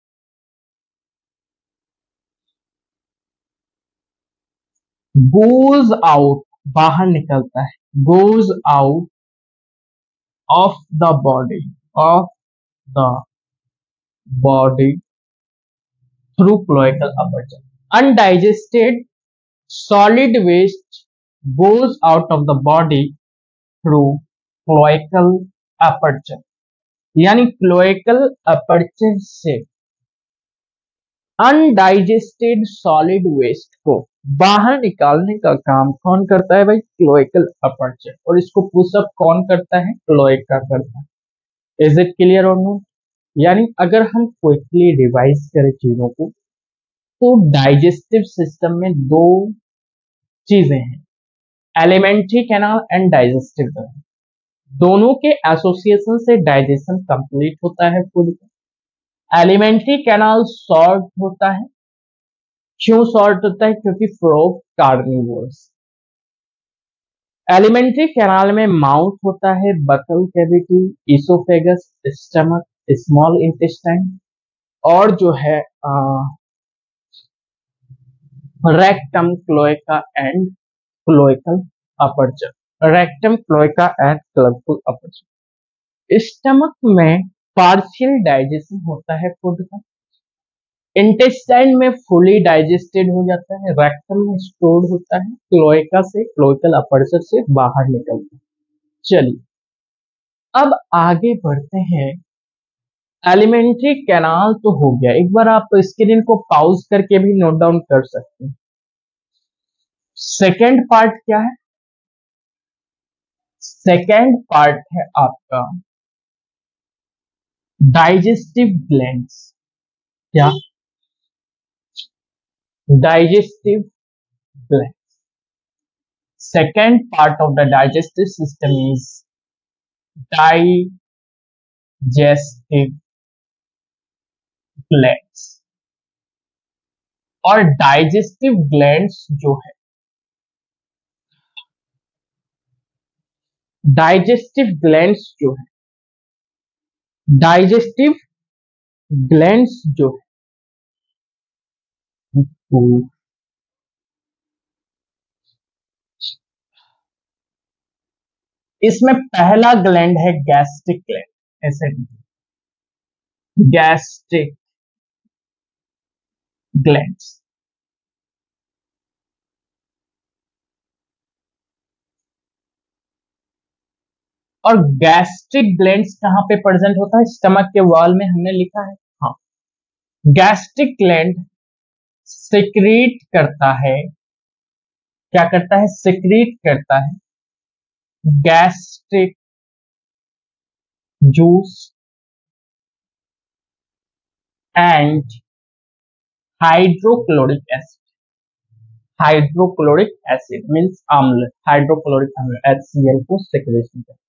S1: goes out, बाहर निकलता है, goes out of the body, of the body through cloacal aperture. Undigested solid waste goes out of the body through cloacal aperture. यानी क्लोएकल अपर्चर से अनडाइजेस्टेड सॉलिड वेस्ट को बाहर निकालने का काम कौन करता है भाई? Cloacal aperture. और इसको पुशअप कौन करता है? क्लोएका करता है। इज इट क्लियर और नो? यानी अगर हम क्विकली रिवाइज करें चीजों को, तो डाइजेस्टिव सिस्टम में दो चीजें हैं, alimentary canal and digestive canal. दोनों के एसोसिएशन से डाइजेशन कंप्लीट होता है फूड का। एलिमेंट्री कैनाल शॉर्ट होता है। क्यों शॉर्ट होता है? क्योंकि फ्रॉग कार्निवोर्स। एलिमेंट्री कैनाल में माउथ होता है, buccal cavity, oesophagus, stomach, small intestine, और जो है rectum, cloaca and cloacal aperture. Rectum, cloaca and cloacal aperture. Stomach में पार्शियल डाइजेशन होता है फूड का। इंटेस्टाइन में फुली डाइजेस्टेड हो जाता है। रेक्टम में स्टोर्ड होता है, क्लोएका से, क्लोएकल अपर्चर से बाहर निकलता है। चलिए अब आगे बढ़ते हैं। एलिमेंट्री कैनाल तो हो गया, एक बार आप स्क्रीन को पॉज करके भी नोट डाउन कर सकते हैं। सेकेंड पार्ट क्या है? सेकेंड पार्ट है आपका डाइजेस्टिव ग्लैंड्स। क्या? Digestive glands. Second part of the digestive system is digestive glands. और डाइजेस्टिव ग्लैंड्स जो है, डाइजेस्टिव ग्लैंड्स जो है, डाइजेस्टिव ग्लैंड्स जो है, तो इसमें पहला ग्लैंड है गैस्ट्रिक ग्लैंड, ऐसे गैस्ट्रिक ग्लैंड्स। और गैस्ट्रिक ग्लैंड्स कहां पे प्रेजेंट होता है? स्टमक के वॉल में हमने लिखा है। हाँ, गैस्ट्रिक ग्लैंड सिक्रीट करता है, क्या करता है? सिक्रीट करता है gastric juice and hydrochloric acid. Hydrochloric acid means अम्ल, हाइड्रोक्लोरिक अम्ल HCl को सिक्रेशन करता है,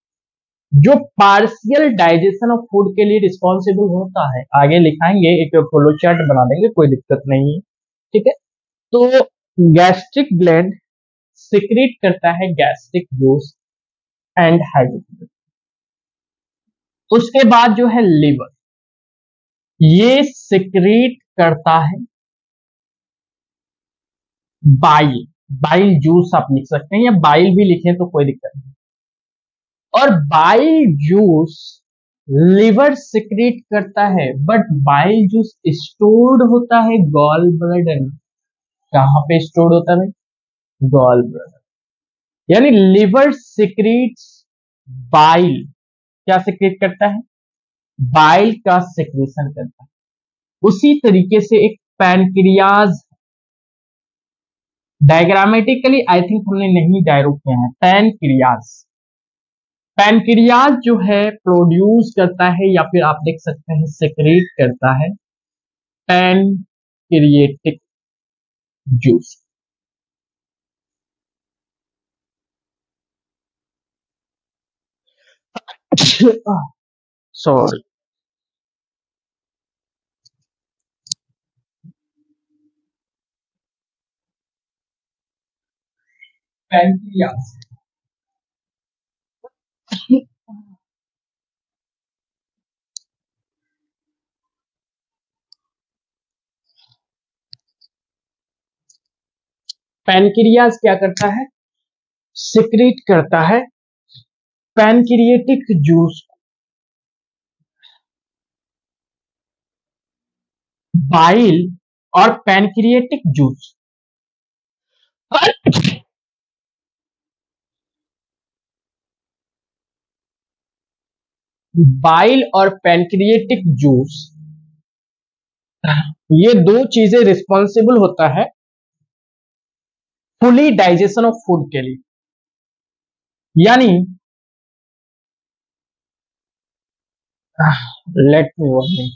S1: जो पार्शियल डाइजेशन ऑफ फूड के लिए रिस्पॉन्सिबल होता है। आगे लिखाएंगे, एक फ्लो चार्ट बना देंगे, कोई दिक्कत नहीं है, ठीक है। तो गैस्ट्रिक ग्लैंड सिक्रीट करता है गैस्ट्रिक जूस एंड हाइड्रोक्लोरिक। उसके बाद जो है लिवर, ये सिक्रीट करता है बाइल। बाइल जूस आप लिख सकते हैं या बाइल भी लिखें तो कोई दिक्कत नहीं। और बाइल जूस लिवर सिक्रीट करता है, बट बाइल जूस स्टोर्ड होता है गॉल ब्लैडर में। कहां पे स्टोर्ड होता है भाई? Gall bladder. यानी लिवर सिक्रीट्स बाइल, क्या सिक्रीट करता है? बाइल का सिक्रीशन करता है। उसी तरीके से एक पैनक्रियाज, डायग्रामेटिकली आई थिंक हमने नहीं डायरो किया है। पैनक्रियाज, पैनक्रियाज जो है प्रोड्यूस करता है या फिर आप देख सकते हैं सेक्रेट करता है pancreatic juice. Sorry, pancreas, pancreas क्या करता है? सिक्रीट करता है पैनक्रिएटिक जूस, बाइल और पैनक्रिएटिक जूस। बाइल और पैनक्रिएटिक जूस, ये दो चीजें रिस्पॉन्सिबल होता है फुली डाइजेशन ऑफ फूड के लिए। यानी लेट मी वन,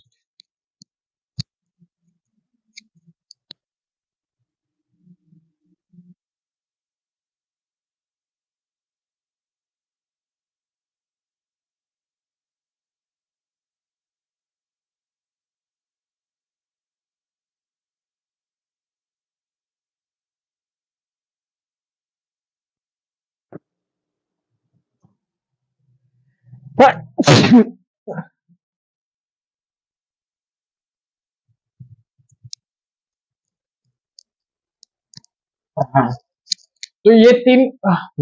S1: हाँ, तो ये तीन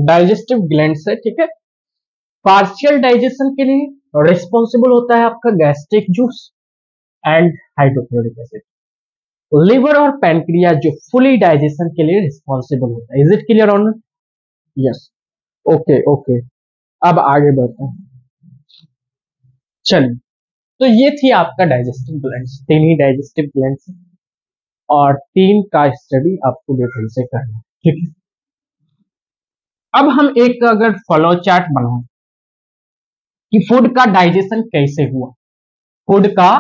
S1: डाइजेस्टिव ग्लैंड्स है, ठीक है। पार्शियल डाइजेशन के लिए रिस्पॉन्सिबल होता है आपका gastric juice and hydrochloric acid. Liver और पैनक्रियाज जो फुली डाइजेशन के लिए रिस्पॉन्सिबल होता है। Is it clear on? Yes, okay okay. अब आगे बढ़ते हैं, चलिए। तो ये थी आपका डाइजेस्टिव ग्लैंड्स, तीन ही डाइजेस्टिव ग्लैंड्स, और तीन का स्टडी आपको डिटेल से करना है, ठीक है। अब हम एक अगर फ्लो चार्ट बनाएं कि फूड का डाइजेशन कैसे हुआ, फूड का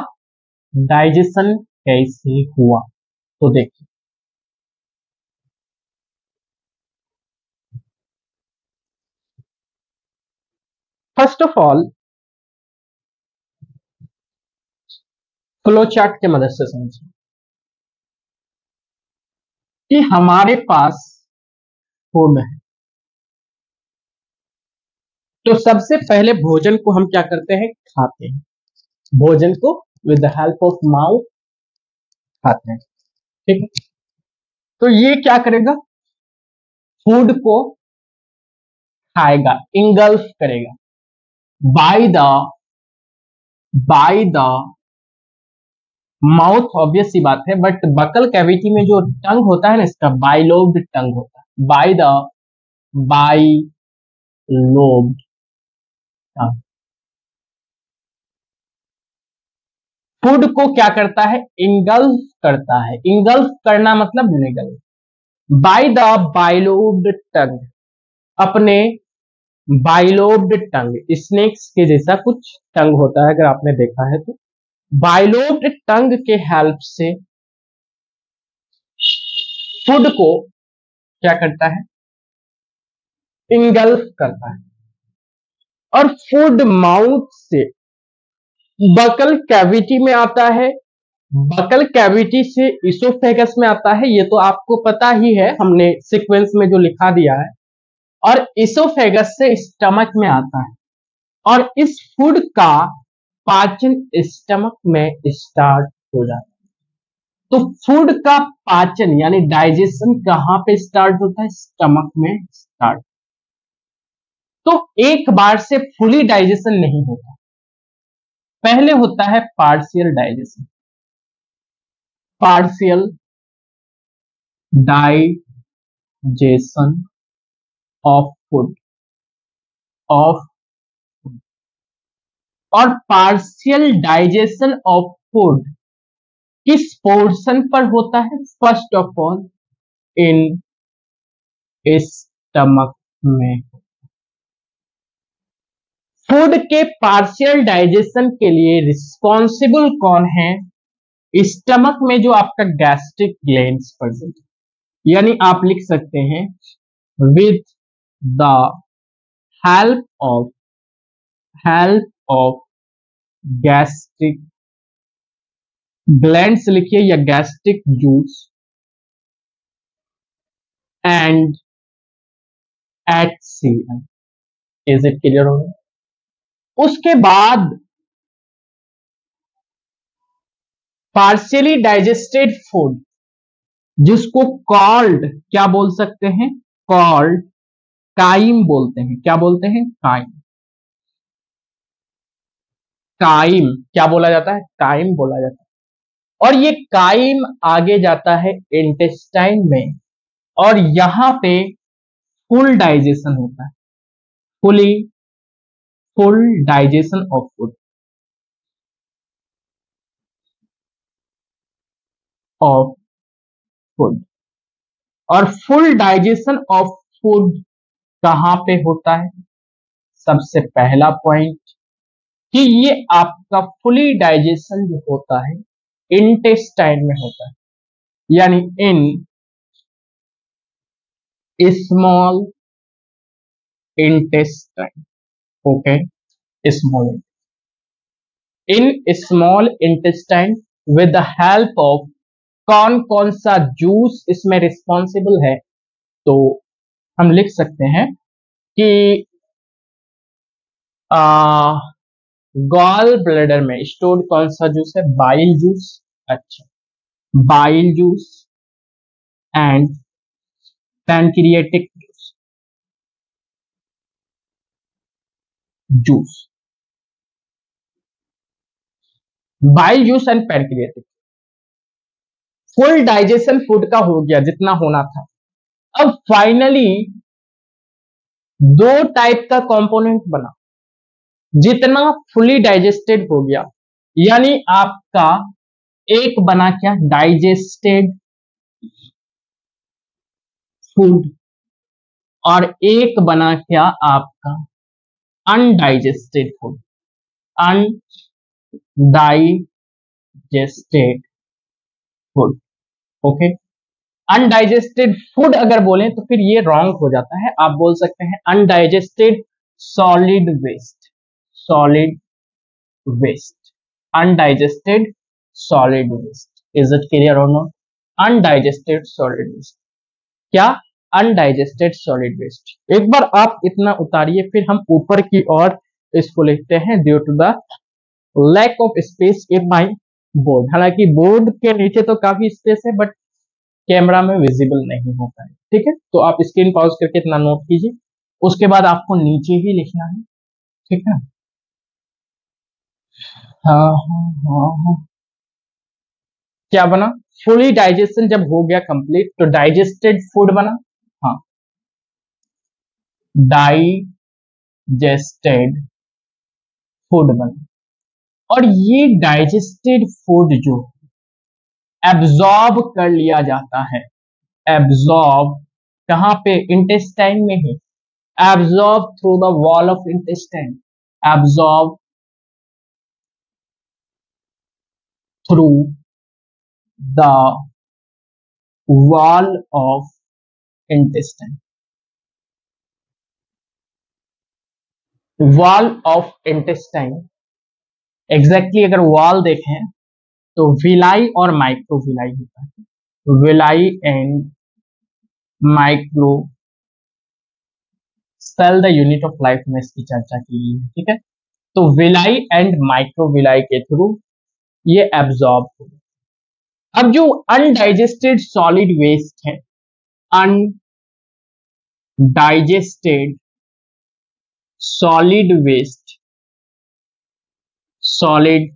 S1: डाइजेशन कैसे हुआ, तो देखिए first of all flow chart की मदद से समझिए कि हमारे पास फूड है, तो सबसे पहले भोजन को हम क्या करते हैं, खाते हैं। भोजन को with the help of mouth खाते हैं, ठीक है। तो ये क्या करेगा, फूड को खाएगा, इंगल्फ करेगा बाय द माउथ। ऑब्वियस सी बात है, बट बकल कैविटी में जो टंग होता है ना, इसका बाइलोब्ड टंग होता है, बाइलोब्ड टंग। फूड को क्या करता है, इंगल्फ करता है। इंगल्फ करना मतलब निगल। बाय द बाइलोब्ड टंग, अपने बाइलोब्ड टंग, स्नेक्स के जैसा कुछ टंग होता है अगर आपने देखा है तो। बाइलोब्ड टंग के हेल्प से फूड को क्या करता है, इंगल्फ करता है। और फूड माउथ से बकल कैविटी में आता है, बकल कैविटी से इसोफेगस में आता है। ये तो आपको पता ही है, हमने सीक्वेंस में जो लिखा दिया है। और इसोफेगस से स्टमक में आता है, और इस फूड का पाचन स्टमक में स्टार्ट हो जाता है। तो फूड का पाचन यानी डाइजेशन कहां पे स्टार्ट होता है, स्टमक में स्टार्ट। तो एक बार से फुली डाइजेशन नहीं होता, पहले होता है partial digestion. Partial digestion of food, of, और पार्शियल डाइजेशन ऑफ फूड किस पोर्शन पर होता है, first of all in stomach में। फूड के पार्शियल डाइजेशन के लिए रिस्पॉन्सिबल कौन है, स्टमक में जो आपका गैस्ट्रिक ग्लैंड्स प्रेजेंट, यानी आप लिख सकते हैं with the help of gastric glands लिखिए, या gastric juice and HCl। Is it clear हो गया। उसके बाद पार्शियली डाइजेस्टेड फूड, जिसको कॉल्ड क्या बोल सकते हैं, कॉल्ड काइम बोलते हैं। क्या बोलते हैं, काइम। काइम क्या बोला जाता है, काइम बोला जाता है। और ये काइम आगे जाता है इंटेस्टाइन में, और यहां पे फुल डाइजेशन होता है, full digestion of food, of food. और फुल डाइजेशन ऑफ फूड कहां पे होता है, सबसे पहला पॉइंट कि ये आपका फुली डाइजेशन जो होता है इंटेस्टाइन में होता है, यानी in small intestine. Okay, small in small intestine with the help of, कौन कौन सा जूस इसमें रिस्पॉन्सिबल है, तो हम लिख सकते हैं कि गॉल ब्लैडर में स्टोर्ड कौन सा जूस है, बाइल जूस। अच्छा, bile juice and pancreatic juice, bile juice and pancreatic. Full digestion food का हो गया जितना होना था। अब फाइनली दो टाइप का कंपोनेंट बना, जितना फुली डाइजेस्टेड हो गया, यानी आपका एक बना क्या, डाइजेस्टेड फूड, और एक बना क्या आपका undigested food, undigested food. Okay, undigested food अगर बोलें तो फिर ये रॉन्ग हो जाता है, आप बोल सकते हैं undigested solid waste. solid waste. Undigested solid waste. Is it clear or not? Undigested solid waste. क्या? Undigested solid waste. एक बार आप इतना उतारिए, फिर हम ऊपर की ओर इसको लिखते हैं due to the lack of space in my board. हालांकि बोर्ड के नीचे तो काफी स्पेस है, बट कैमरा में विजिबल नहीं हो पाए। ठीक है, तो आप स्क्रीन पॉज करके इतना नोट कीजिए, उसके बाद आपको नीचे ही लिखना है। ठीक है, हाँ हाँ हाँ हाँ। क्या बना? फुली डाइजेशन जब हो गया कंप्लीट, तो डाइजेस्टेड फूड बना। हाँ, डाइजेस्टेड फूड बना। और ये डाइजेस्टेड फूड जो एब्जॉर्ब कर लिया जाता है, एब्जॉर्ब कहां पे? इंटेस्टाइन में ही। Absorb through the wall of intestine, absorb through the wall of intestine, wall of intestine. Exactly अगर वॉल देखें तो विलाई और माइक्रोविलाई होता है। Villi and micro cell the unit of life में इसकी चर्चा की गई है। ठीक है, तो विलाई एंड माइक्रोविलाई के थ्रू ये एब्जॉर्ब हो। अब जो अनडाइजेस्टेड सॉलिड वेस्ट है, undigested solid waste, solid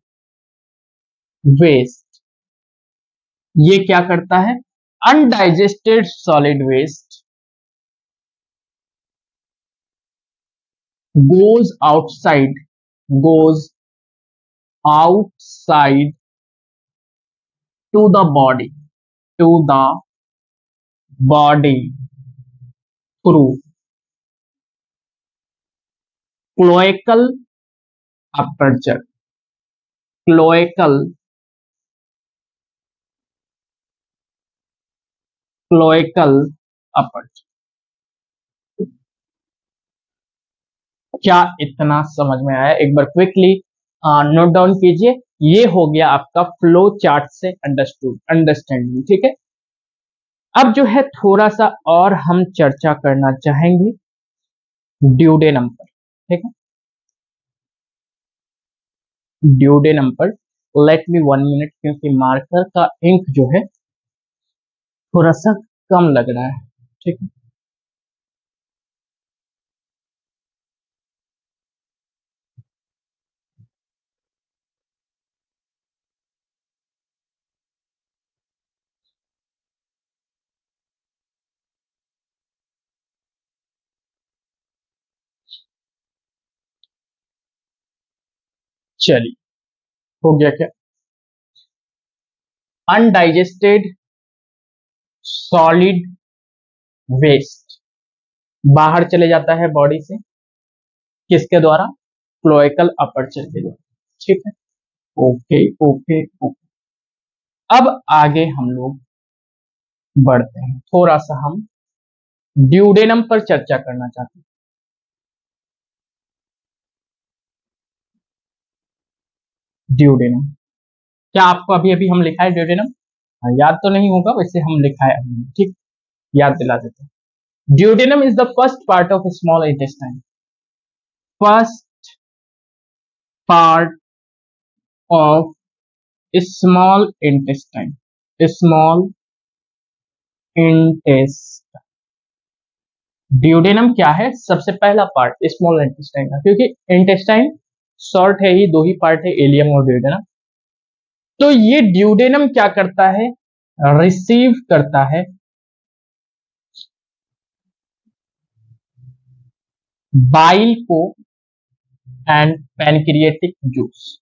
S1: waste ये क्या करता है? Undigested solid waste goes outside, goes outside to the body, to the body through cloacal aperture, cloacal aperture। क्या इतना समझ में आया? एक बार क्विकली नोट डाउन कीजिए। ये हो गया आपका फ्लो चार्ट से अंडरस्टैंडिंग। ठीक है, अब जो है थोड़ा सा और हम चर्चा करना चाहेंगे ड्यूडेनम पर। ठीक है, ड्यूडेनम पर लेट मी 1 मिनट, क्योंकि मार्कर का इंक जो है थोड़ा सा कम लग रहा है। ठीक है, चलिए हो गया क्या? अनडाइजेस्टेड सॉलिड वेस्ट बाहर चले जाता है बॉडी से, किसके द्वारा? क्लोएकल अपर्चर के द्वारा। ठीक है, ओके ओके ओके। अब आगे हम लोग बढ़ते हैं, थोड़ा सा हम ड्यूडेनम पर चर्चा करना चाहते हैं। ड्यूडेनम क्या आपको अभी अभी हम लिखा है ड्यूडेनम? याद तो नहीं होगा, वैसे हम लिखा है अभी। ठीक, याद दिला देते हैं। Duodenum is the first part of small intestine, first part of small intestine, small intestine. Duodenum क्या है? सबसे पहला पार्ट स्मॉल इंटेस्टाइन का, क्योंकि इंटेस्टाइन शॉर्ट है ही, दो ही पार्ट है, इलियम और ड्यूडेनम। तो ये ड्यूडेनम क्या करता है? रिसीव करता है बाइल को एंड पैनक्रिएटिक जूस।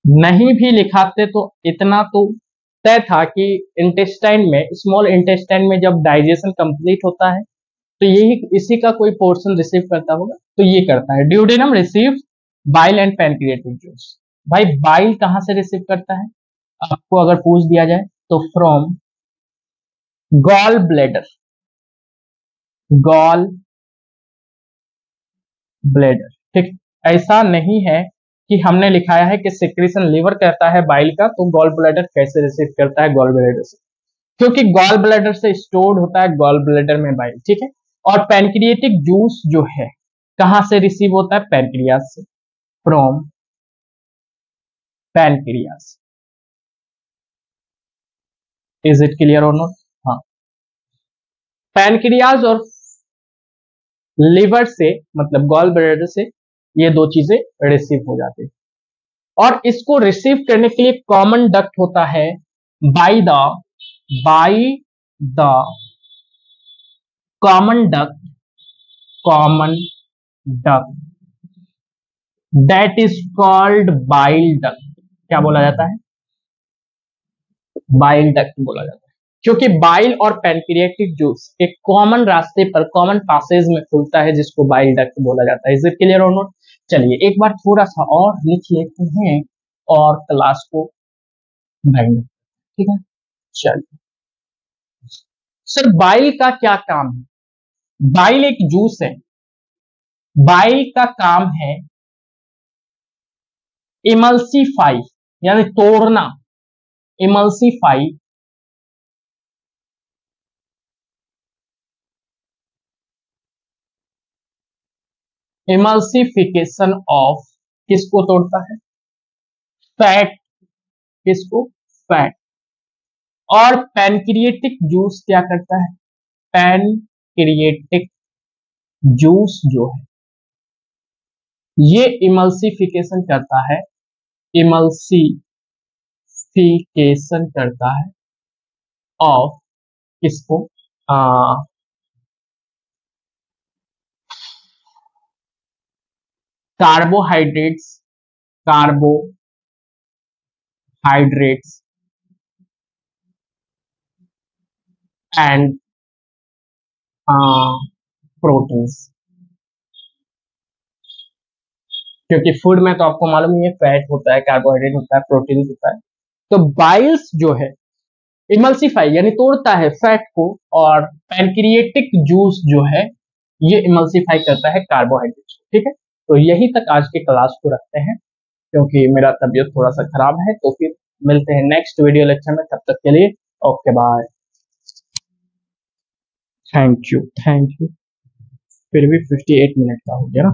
S1: नहीं भी लिखाते तो इतना तो तय था कि इंटेस्टाइन में, स्मॉल इंटेस्टाइन में जब डाइजेशन कंप्लीट होता है तो यही इसी का कोई पोर्शन रिसीव करता होगा, तो ये करता है। Duodenum receives bile and pancreatic juice. भाई बाइल कहां से रिसीव करता है? आपको अगर पूछ दिया जाए तो from gall bladder, gall bladder. ठीक, ऐसा नहीं है कि हमने लिखाया है कि सिक्रीशन लीवर करता है बाइल का, तो गॉल ब्लैडर कैसे रिसीव करता है गॉल ब्लैडर से, क्योंकि गॉल ब्लैडर से स्टोर्ड होता है गॉल ब्लैडर में बाइल। ठीक है, और पैनक्रिएटिक जूस जो है कहां से रिसीव होता है, पैनक्रियाज से, from pancreas. Is it clear और नॉट? हाँ, पैनक्रियाज और लिवर से मतलब गॉल ब्लैडर से ये दो चीजें रिसीव हो जाती है, और इसको रिसीव करने के लिए कॉमन डक्ट होता है by the common duct, common duct that is called bile duct. क्या बोला जाता है, बाइल डक्ट बोला जाता है, क्योंकि बाइल और पैनक्रियाटिक जूस एक कॉमन रास्ते पर कॉमन पासेज में खुलता है, जिसको बाइल डक्ट बोला जाता है। इज इट क्लियर और नॉट? चलिए एक बार थोड़ा सा और लिख लेते हैं और क्लास को वाइंड अप। ठीक है, चलिए सर, बाइल का क्या काम है? बाइल एक जूस है, बाइल का काम है इमल्सीफाई यानी तोड़ना, इमल्सीफाई इमल्सिफिकेशन ऑफ, किसको तोड़ता है, फैट, किसको, फैट। और पैनक्रिएटिक जूस क्या करता है, पैनक्रिएटिक जूस जो है ये इमल्सिफिकेशन करता है, इमल्सिफिकेशन करता है ऑफ, किसको, कार्बोहाइड्रेट्स, कार्बोहाइड्रेट्स एंड प्रोटीन्स। क्योंकि फूड में तो आपको मालूम ही है फैट होता है, कार्बोहाइड्रेट होता है, प्रोटीन होता है। तो बाइल्स जो है इमल्सिफाई यानी तोड़ता है फैट को, और पैनक्रिएटिक जूस जो है ये इमल्सिफाई करता है कार्बोहाइड्रेट को। ठीक है, तो यही तक आज के क्लास को रखते हैं, क्योंकि मेरा तबीयत थोड़ा सा खराब है। तो फिर मिलते हैं नेक्स्ट वीडियो लेक्चर में, तब तक के लिए ओके बाय, थैंक यू। फिर भी 58 मिनट का हो गया ना।